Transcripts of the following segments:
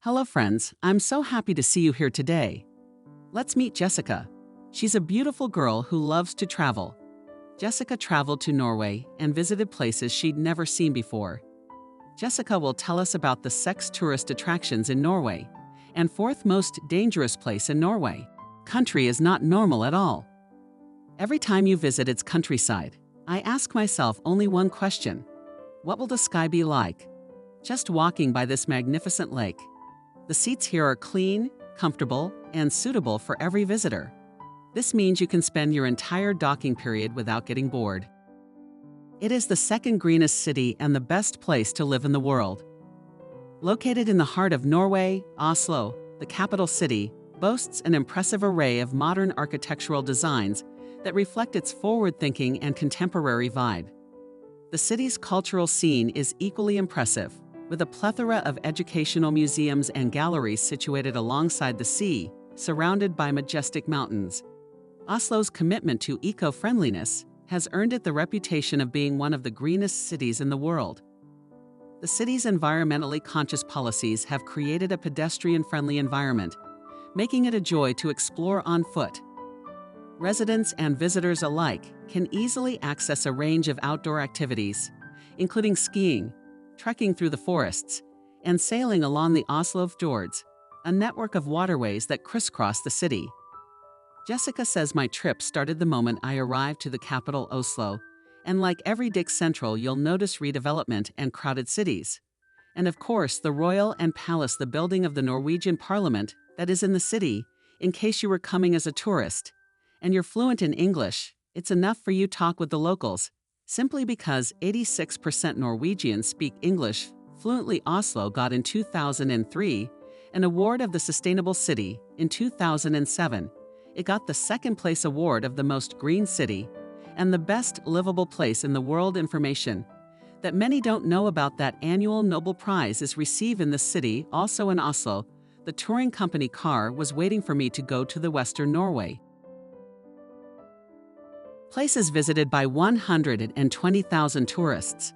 Hello friends, I'm so happy to see you here today. Let's meet Jessica. She's a beautiful girl who loves to travel. Jessica traveled to Norway and visited places she'd never seen before. Jessica will tell us about the six tourist attractions in Norway and fourth most dangerous place in Norway. Country is not normal at all. Every time you visit its countryside, I ask myself only one question. What will the sky be like? Just walking by this magnificent lake. The seats here are clean, comfortable, and suitable for every visitor. This means you can spend your entire docking period without getting bored. It is the second greenest city and the best place to live in the world. Located in the heart of Norway, Oslo, the capital city, boasts an impressive array of modern architectural designs that reflect its forward-thinking and contemporary vibe. The city's cultural scene is equally impressive, with a plethora of educational museums and galleries situated alongside the sea, surrounded by majestic mountains. Oslo's commitment to eco-friendliness has earned it the reputation of being one of the greenest cities in the world. The city's environmentally conscious policies have created a pedestrian-friendly environment, making it a joy to explore on foot. Residents and visitors alike can easily access a range of outdoor activities, including skiing, trekking through the forests, and sailing along the Oslo Fjords, a network of waterways that crisscross the city. Jessica says my trip started the moment I arrived to the capital Oslo, and like every Dick Central, you'll notice redevelopment and crowded cities. And of course, the Royal and Palace, the building of the Norwegian Parliament that is in the city, in case you were coming as a tourist. And you're fluent in English, it's enough for you to talk with the locals. Simply because 86% Norwegians speak English fluently. Oslo got in 2003 an award of the Sustainable City. In 2007, it got the second place award of the most green city and the best livable place in the world. Information that many don't know about: that annual Nobel Prize is received in the city. Also in Oslo, the touring company car was waiting for me to go to the Western Norway. Places visited by 120,000 tourists.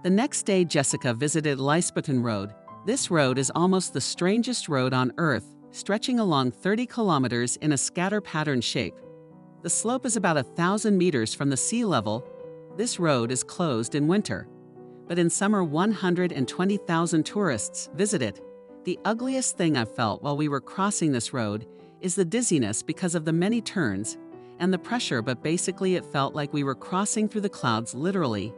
The next day, Jessica visited Lisbotn Road. This road is almost the strangest road on earth, stretching along 30 kilometers in a scatter-pattern shape. The slope is about 1,000 meters from the sea level. This road is closed in winter, but in summer 120,000 tourists visit it. The ugliest thing I've felt while we were crossing this road is the dizziness because of the many turns and the pressure, but basically it felt like we were crossing through the clouds, literally.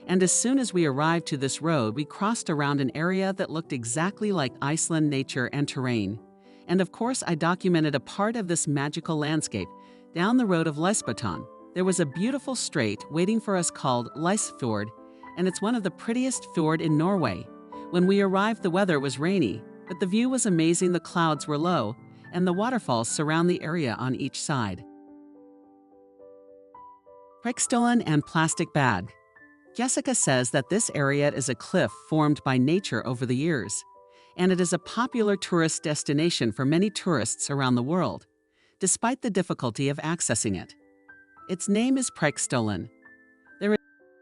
And as soon as we arrived to this road, we crossed around an area that looked exactly like Iceland nature and terrain. And of course, I documented a part of this magical landscape. Down the road of Lisbotn, there was a beautiful strait waiting for us called Lysfjord, and it's one of the prettiest fjord in Norway. When we arrived, the weather was rainy, but the view was amazing. The clouds were low, and the waterfalls surround the area on each side. Prekestolen and plastic bag. Jessica says that this area is a cliff formed by nature over the years, and it is a popular tourist destination for many tourists around the world, despite the difficulty of accessing it. Its name is Prekestolen. There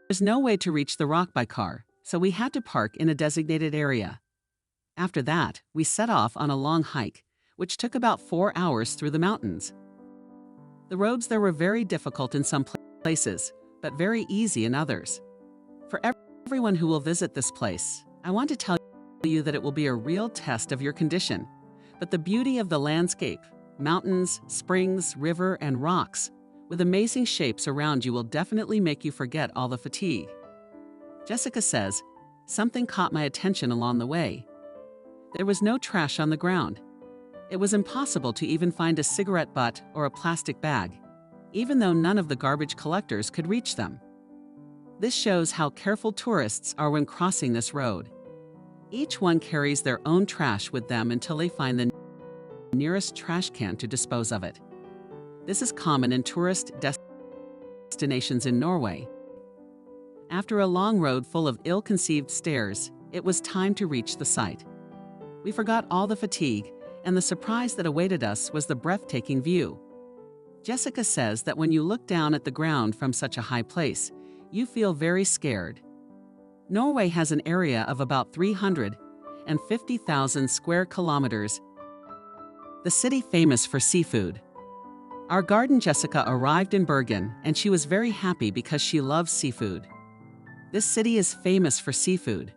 is no way to reach the rock by car, so we had to park in a designated area. After that, we set off on a long hike, which took about 4 hours through the mountains. The roads there were very difficult in some places, but very easy in others. For everyone who will visit this place, I want to tell you that it will be a real test of your condition. But the beauty of the landscape, mountains, springs, river, and rocks, with amazing shapes around you will definitely make you forget all the fatigue. Jessica says, something caught my attention along the way. There was no trash on the ground. It was impossible to even find a cigarette butt or a plastic bag, even though none of the garbage collectors could reach them. This shows how careful tourists are when crossing this road. Each one carries their own trash with them until they find the nearest trash can to dispose of it. This is common in tourist destinations in Norway. After a long road full of ill-conceived stairs, it was time to reach the site. We forgot all the fatigue, and the surprise that awaited us was the breathtaking view. Jessica says that when you look down at the ground from such a high place, you feel very scared. Norway has an area of about 300 150,000 square kilometers. The city famous for seafood. Our garden Jessica arrived in Bergen and she was very happy because she loves seafood. This city is famous for seafood.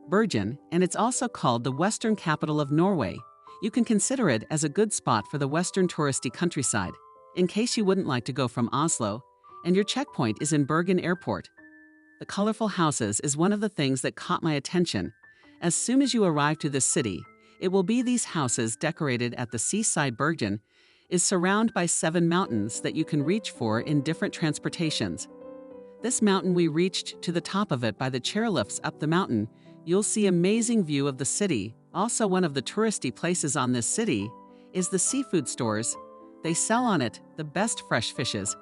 Bergen, and it's also called the western capital of Norway. You can consider it as a good spot for the western touristy countryside, in case you wouldn't like to go from Oslo, and your checkpoint is in Bergen Airport. The colorful houses is one of the things that caught my attention. As soon as you arrive to this city, it will be these houses decorated at the seaside. Bergen is surrounded by 7 mountains that you can reach for in different transportations. This mountain we reached to the top of it by the chairlifts up the mountain. You'll see amazing view of the city. Also one of the touristy places on this city is the seafood stores. They sell on it the best fresh fishes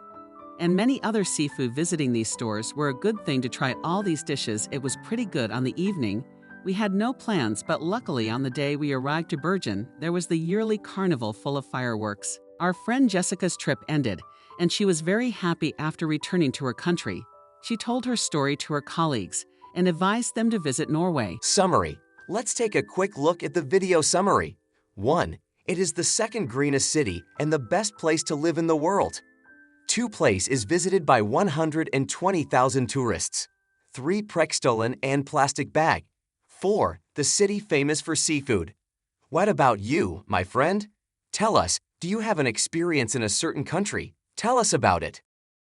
and many other seafood. Visiting these stores were a good thing to try all these dishes. It was pretty good. On the evening, we had no plans, but luckily on the day we arrived to Bergen, there was the yearly carnival full of fireworks. Our friend Jessica's trip ended, and she was very happy after returning to her country. She told her story to her colleagues and advised them to visit Norway. Summary. Let's take a quick look at the video summary. 1. It is the second greenest city and the best place to live in the world. 2. Place is visited by 120,000 tourists. 3. Prekestolen and plastic bag. 4. The city famous for seafood. What about you, my friend? Tell us, do you have an experience in a certain country? Tell us about it.